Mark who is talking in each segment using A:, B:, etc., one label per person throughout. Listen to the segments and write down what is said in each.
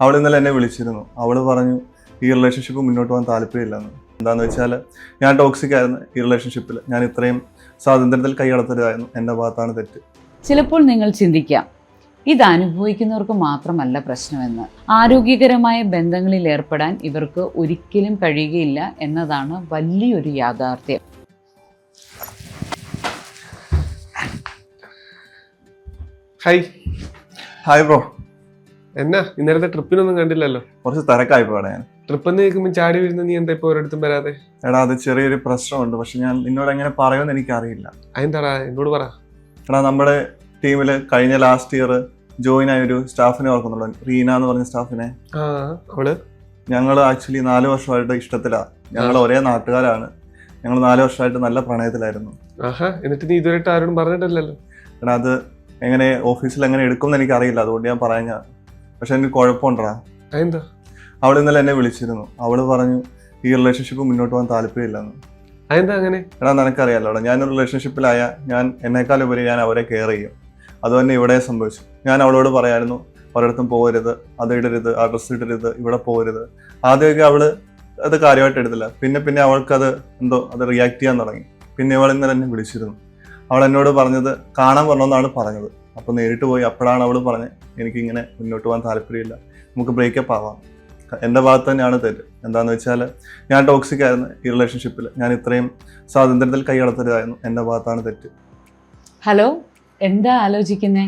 A: അവൾ ഇന്നലെ എന്നെ വിളിച്ചിരുന്നു. അവൾ പറഞ്ഞു ഈ റിലേഷൻഷിപ്പ് മുന്നോട്ട് പോകാൻ താല്പര്യമില്ലെന്ന്. എന്താണെന്ന് വെച്ചാൽ ഞാൻ ടോക്സിക് ആയിരുന്നു ഈ റിലേഷൻഷിപ്പിൽ. ഞാൻ ഇത്രയും സ്വാതന്ത്ര്യത്തിൽ കൈകടത്തരുതായിരുന്നു. എൻ്റെ ഭാഗത്താണ് തെറ്റ്.
B: ചിലപ്പോൾ നിങ്ങൾ ചിന്തിക്കാം, ഇത് അനുഭവിക്കുന്നവർക്ക് മാത്രമല്ല പ്രശ്നമെന്ന്. ആരോഗ്യകരമായ ബന്ധങ്ങളിൽ ഏർപ്പെടാൻ ഇവർക്ക് ഒരിക്കലും കഴിയുകയില്ല എന്നതാണ് വലിയൊരു യാഥാർത്ഥ്യം.
A: Hi bro.
C: എന്നാ ഇന്നലത്തെ ട്രിപ്പിനൊന്നും കണ്ടില്ലല്ലോ?
A: കുറച്ച് തിരക്കായിപ്പോടെ ഞാൻ.
C: ട്രിപ്പ് എന്ന് കേൾക്കുമ്പോൾ ചാടി വീഴുന്ന നീ എന്താ ഇപ്പൊ ഒരിടത്തും വരാതെ?
A: എടാ അത് ചെറിയൊരു പ്രശ്നമുണ്ട്. പക്ഷെ ഞാൻ നിന്നോട് എങ്ങനെ പറയുമെന്ന് എനിക്കറിയില്ല.
C: അതെന്താടാ, എന്നോട് പറ.
A: എടാ നമ്മുടെ ടീമിൽ കഴിഞ്ഞ ലാസ്റ്റ് ഇയർ ജോയിൻ ആയ ഒരു സ്റ്റാഫിനെ ഓർക്കുന്നുള്ളൂ, റീന എന്ന് പറഞ്ഞ സ്റ്റാഫിനെ.
C: അവള്
A: ഞങ്ങൾ ആക്ച്വലി 4 വർഷമായിട്ട് ഇഷ്ടത്തിലാണ്. ഞങ്ങൾ ഒരേ നാട്ടുകാരാണ്. ഞങ്ങൾ 4 വർഷമായിട്ട് നല്ല പ്രണയത്തിലായിരുന്നു.
C: എന്നിട്ട് നീ ഇതുവരെയായിട്ട് ആരോടും പറഞ്ഞിട്ടില്ലല്ലോ?
A: എടാ അത് എങ്ങനെ ഓഫീസിൽ എങ്ങനെ എടുക്കുമെന്ന് എനിക്കറിയില്ല. അതുകൊണ്ട് ഞാൻ പറഞ്ഞ. പക്ഷെ എനിക്ക് കുഴപ്പമുണ്ടാ.
C: അതെന്താ?
A: അവൾ ഇന്നലെ എന്നെ വിളിച്ചിരുന്നു. അവൾ പറഞ്ഞു ഈ റിലേഷൻഷിപ്പ് മുന്നോട്ട് പോകാൻ താല്പര്യമില്ലെന്ന്.
C: അതെന്താ അങ്ങനെ?
A: എടാ നിനക്കറിയാലോ, ഞാനൊരു റിലേഷൻഷിപ്പിലായ ഞാൻ എന്നെക്കാളുപരി ഞാൻ അവരെ കെയർ ചെയ്യും. അതുതന്നെ ഇവിടെ സംഭവിച്ചു. ഞാൻ അവളോട് പറയായിരുന്നു ഒരിടത്തും പോകരുത്, അത് ഇടരുത്, ആ ഡ്രസ്സ് ഇടരുത്, ഇവിടെ പോകരുത്. ആദ്യമൊക്കെ അവള് അത് കാര്യമായിട്ട് എടുത്തില്ല. പിന്നെ അവൾക്കത് എന്തോ അത് റിയാക്ട് ചെയ്യാൻ തുടങ്ങി. പിന്നെ അവൾ ഇന്നലെ എന്നെ വിളിച്ചിരുന്നു. അവൾ എന്നോട് പറഞ്ഞത് കാണാൻ വരണമെന്നാണ് പറഞ്ഞത്. അപ്പോൾ നേരിട്ട് പോയി. അപ്പോഴാണ് അവൾ പറഞ്ഞത് എനിക്കിങ്ങനെ മുന്നോട്ട് പോകാൻ താല്പര്യമില്ല, നമുക്ക് ബ്രേക്കപ്പ് ആവാം. എൻ്റെ ഭാഗത്ത് തന്നെയാണ് തെറ്റ്. എന്താണെന്ന് വെച്ചാൽ ഞാൻ ടോക്സിക് ആയിരുന്നു ഈ റിലേഷൻഷിപ്പിൽ. ഞാൻ ഇത്രയും സ്വാതന്ത്ര്യത്തിൽ കൈകടത്തരുതായിരുന്നു. എൻ്റെ ഭാഗത്താണ് തെറ്റ്.
B: ഹലോ, എന്താ ആലോചിക്കുന്നേ?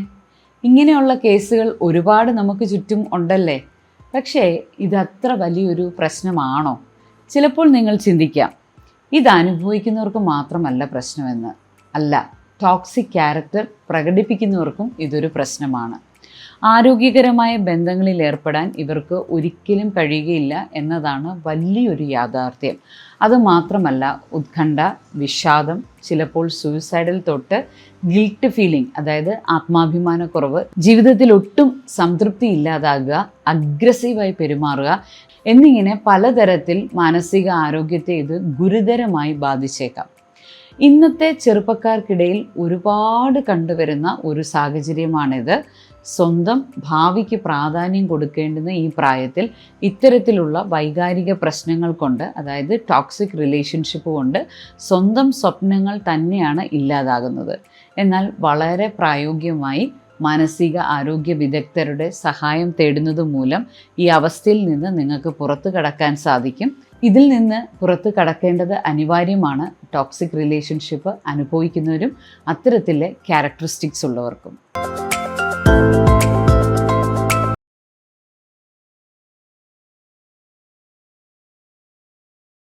B: ഇങ്ങനെയുള്ള കേസുകൾ ഒരുപാട് നമുക്ക് ചുറ്റും ഉണ്ടല്ലേ. പക്ഷേ ഇതത്ര വലിയൊരു പ്രശ്നമാണോ? ചിലപ്പോൾ നിങ്ങൾ ചിന്തിക്കാം, ഇത് അനുഭവിക്കുന്നവർക്ക് മാത്രമല്ല പ്രശ്നമെന്ന്. അല്ല, ടോക്സിക് ക്യാരക്ടർ പ്രകടിപ്പിക്കുന്നവർക്കും ഇതൊരു പ്രശ്നമാണ്. ആരോഗ്യകരമായ ബന്ധങ്ങളിൽ ഏർപ്പെടാൻ ഇവർക്ക് ഒരിക്കലും കഴിയുകയില്ല എന്നതാണ് വലിയൊരു യാഥാർത്ഥ്യം. അതുമാത്രമല്ല, ഉത്കണ്ഠ, വിഷാദം, ചിലപ്പോൾ സൂയിസൈഡൽ തൊട്ട് ഗിൽട്ട് ഫീലിംഗ്, അതായത് ആത്മാഭിമാനക്കുറവ്, ജീവിതത്തിൽ ഒട്ടും സംതൃപ്തി ഇല്ലാതാകുക, അഗ്രസീവായി പെരുമാറുക എന്നിങ്ങനെ പലതരത്തിൽ മാനസിക ആരോഗ്യത്തെ ഇത് ഗുരുതരമായി ബാധിച്ചേക്കാം. ഇന്നത്തെ ചെറുപ്പക്കാർക്കിടയിൽ ഒരുപാട് കണ്ടുവരുന്ന ഒരു സാഹചര്യമാണിത്. സ്വന്തം ഭാവിക്ക് പ്രാധാന്യം കൊടുക്കേണ്ടുന്ന ഈ പ്രായത്തിൽ ഇത്തരത്തിലുള്ള വൈകാരിക പ്രശ്നങ്ങൾ കൊണ്ട്, അതായത് ടോക്സിക് റിലേഷൻഷിപ്പ് കൊണ്ട് സ്വന്തം സ്വപ്നങ്ങൾ തന്നെയാണ് ഇല്ലാതാകുന്നത്. എന്നാൽ വളരെ പ്രായോഗികമായി മാനസിക ആരോഗ്യ വിദഗ്ധരുടെ സഹായം തേടുന്നത് മൂലം ഈ അവസ്ഥയിൽ നിന്ന് നിങ്ങൾക്ക് പുറത്തു കടക്കാൻ സാധിക്കും. ഇതിൽ നിന്ന് പുറത്തു കടക്കേണ്ടത് അനിവാര്യമാണ് ടോക്സിക് റിലേഷൻഷിപ്പ് അനുഭവിക്കുന്നവരും അത്തരത്തിലെ ക്യാരക്ടറിസ്റ്റിക്സ് ഉള്ളവർക്കും.